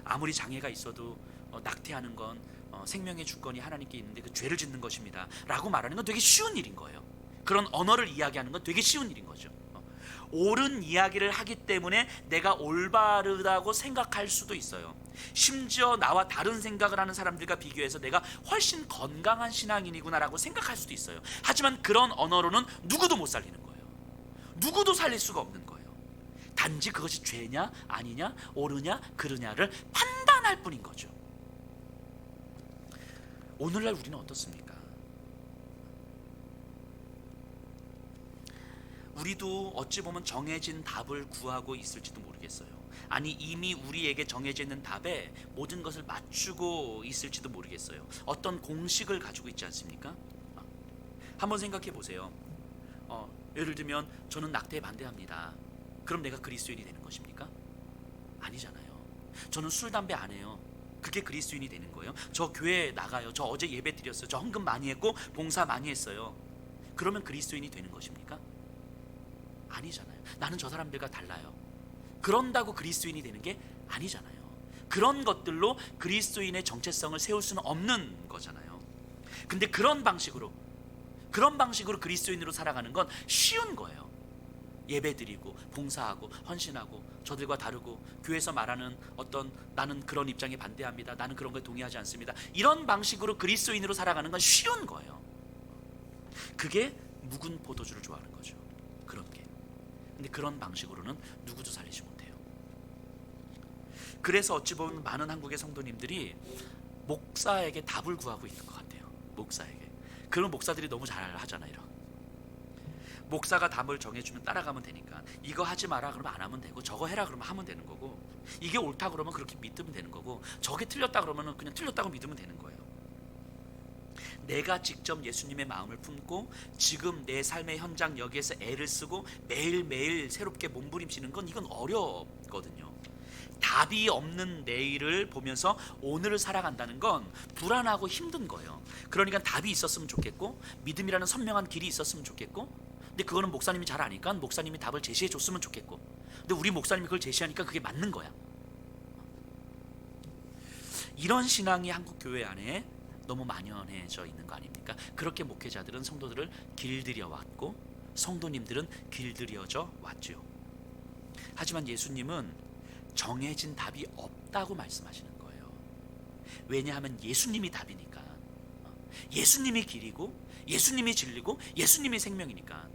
아무리 장애가 있어도 낙태하는 건 생명의 주권이 하나님께 있는데 그 죄를 짓는 것입니다 라고 말하는 건 되게 쉬운 일인 거예요. 그런 언어를 이야기하는 건 되게 쉬운 일인 거죠. 옳은 이야기를 하기 때문에 내가 올바르다고 생각할 수도 있어요. 심지어 나와 다른 생각을 하는 사람들과 비교해서 내가 훨씬 건강한 신앙인이구나라고 생각할 수도 있어요. 하지만 그런 언어로는 누구도 못 살리는 거예요. 누구도 살릴 수가 없는 거예요. 단지 그것이 죄냐 아니냐 옳으냐 그르냐를 판단할 뿐인 거죠. 오늘날 우리는 어떻습니까? 우리도 어찌 보면 정해진 답을 구하고 있을지도 모르겠어요. 아니 이미 우리에게 정해져 있는 답에 모든 것을 맞추고 있을지도 모르겠어요. 어떤 공식을 가지고 있지 않습니까? 한번 생각해 보세요. 예를 들면 저는 낙태에 반대합니다. 그럼 내가 그리스도인이 되는 것입니까? 아니잖아요. 저는 술, 담배 안 해요. 그게 그리스도인이 되는 거예요? 저 교회 나가요. 저 어제 예배 드렸어요. 저 헌금 많이 했고 봉사 많이 했어요. 그러면 그리스도인이 되는 것입니까? 아니잖아요. 나는 저 사람들과 달라요. 그런다고 그리스도인이 되는 게 아니잖아요. 그런 것들로 그리스도인의 정체성을 세울 수는 없는 거잖아요. 근데 그런 방식으로 그리스도인으로 살아가는 건 쉬운 거예요. 예배드리고 봉사하고 헌신하고 저들과 다르고 교회에서 말하는 어떤 나는 그런 입장에 반대합니다. 나는 그런 거에 동의하지 않습니다. 이런 방식으로 그리스도인으로 살아가는 건 쉬운 거예요. 그게 묵은 포도주를 좋아하는 거죠. 그런 게. 근데 그런 방식으로는 누구도 살리지 못해요. 그래서 어찌 보면 많은 한국의 성도님들이 목사에게 답을 구하고 있는 것 같아요. 목사에게. 그런 목사들이 너무 잘 하잖아요. 목사가 답을 정해주면 따라가면 되니까 이거 하지 마라 그러면 안 하면 되고 저거 해라 그러면 하면 되는 거고 이게 옳다 그러면 그렇게 믿으면 되는 거고 저게 틀렸다 그러면 그냥 틀렸다고 믿으면 되는 거예요. 내가 직접 예수님의 마음을 품고 지금 내 삶의 현장 여기에서 애를 쓰고 매일매일 새롭게 몸부림치는 건 이건 어렵거든요. 답이 없는 내일을 보면서 오늘을 살아간다는 건 불안하고 힘든 거예요. 그러니까 답이 있었으면 좋겠고 믿음이라는 선명한 길이 있었으면 좋겠고 근데 그거는 목사님이 잘 아니까 목사님이 답을 제시해 줬으면 좋겠고 근데 우리 목사님이 그걸 제시하니까 그게 맞는 거야. 이런 신앙이 한국 교회 안에 너무 만연해져 있는 거 아닙니까? 그렇게 목회자들은 성도들을 길들여 왔고 성도님들은 길들여져 왔죠. 하지만 예수님은 정해진 답이 없다고 말씀하시는 거예요. 왜냐하면 예수님이 답이니까. 예수님이 길이고 예수님이 진리고 예수님이 생명이니까.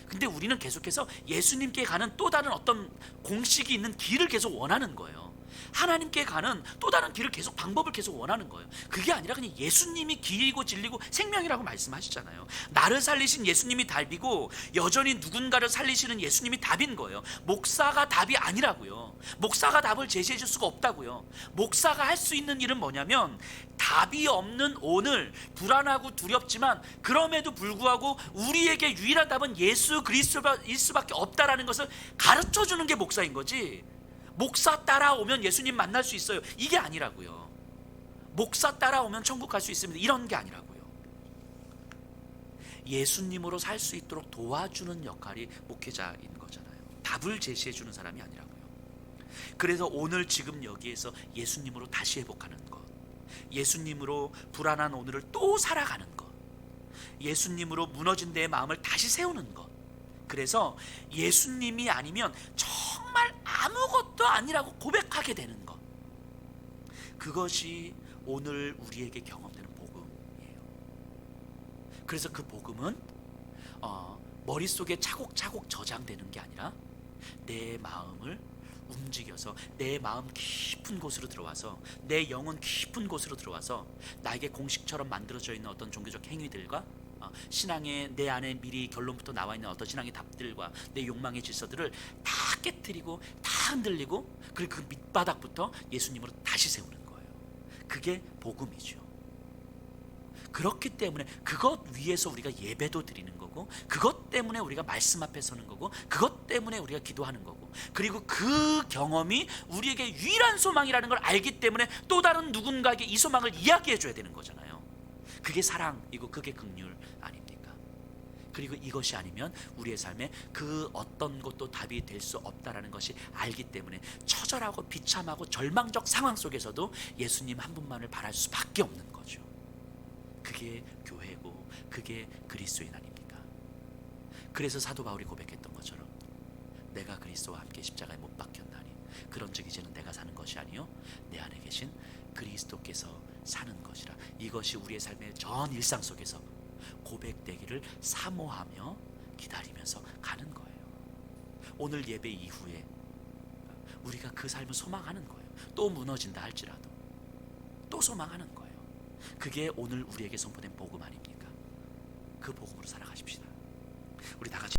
근데 우리는 계속해서 예수님께 가는 또 다른 어떤 공식이 있는 길을 계속 원하는 거예요. 하나님께 가는 또 다른 길을 계속 방법을 계속 원하는 거예요. 그게 아니라 그냥 예수님이 길이고 진리고 생명이라고 말씀하시잖아요. 나를 살리신 예수님이 답이고 여전히 누군가를 살리시는 예수님이 답인 거예요. 목사가 답이 아니라고요. 목사가 답을 제시해 줄 수가 없다고요. 목사가 할 수 있는 일은 뭐냐면 답이 없는 오늘, 불안하고 두렵지만 그럼에도 불구하고 우리에게 유일한 답은 예수 그리스도일 수밖에 없다라는 것을 가르쳐 주는 게 목사인 거지, 목사 따라오면 예수님 만날 수 있어요, 이게 아니라고요. 목사 따라오면 천국 갈 수 있습니다, 이런 게 아니라고요. 예수님으로 살 수 있도록 도와주는 역할이 목회자인 거잖아요. 답을 제시해 주는 사람이 아니라고요. 그래서 오늘 지금 여기에서 예수님으로 다시 회복하는 것, 예수님으로 불안한 오늘을 또 살아가는 것, 예수님으로 무너진 내 마음을 다시 세우는 것, 그래서 예수님이 아니면 정말 아무것도 아니라고 고백하게 되는 것, 그것이 오늘 우리에게 경험되는 복음이에요. 그래서 그 복음은 머릿속에 차곡차곡 저장되는 게 아니라 내 마음을 움직여서 내 마음 깊은 곳으로 들어와서 내 영혼 깊은 곳으로 들어와서 나에게 공식처럼 만들어져 있는 어떤 종교적 행위들과 신앙의 내 안에 미리 결론부터 나와 있는 어떤 신앙의 답들과 내 욕망의 질서들을 다 깨트리고 다 흔들리고, 그리고 그 밑바닥부터 예수님으로 다시 세우는 거예요. 그게 복음이죠. 그렇기 때문에 그것 위에서 우리가 예배도 드리는 거고, 그것 때문에 우리가 말씀 앞에 서는 거고, 그것 때문에 우리가 기도하는 거고, 그리고 그 경험이 우리에게 유일한 소망이라는 걸 알기 때문에 또 다른 누군가에게 이 소망을 이야기해 줘야 되는 거잖아요. 그게 사랑이고 그게 긍휼 아닙니까? 그리고 이것이 아니면 우리의 삶에 그 어떤 것도 답이 될 수 없다라는 것이 알기 때문에 처절하고 비참하고 절망적 상황 속에서도 예수님 한 분만을 바랄 수밖에 없는 거죠. 그게 교회고 그게 그리스도인 아닙니까? 그래서 사도 바울이 고백했던 것처럼 내가 그리스도와 함께 십자가에 못 박혔나니 그런즉 이제는 내가 사는 것이 아니요 내 안에 계신 그리스도께서 사는 것이라. 이것이 우리의 삶의 전 일상 속에서 고백되기를 사모하며 기다리면서 가는 거예요. 오늘 예배 이후에 우리가 그 삶을 소망하는 거예요. 또 무너진다 할지라도 또 소망하는 거예요. 그게 오늘 우리에게 선포된 복음 아닙니까? 그 복음으로 살아가십시다. 우리 다 같이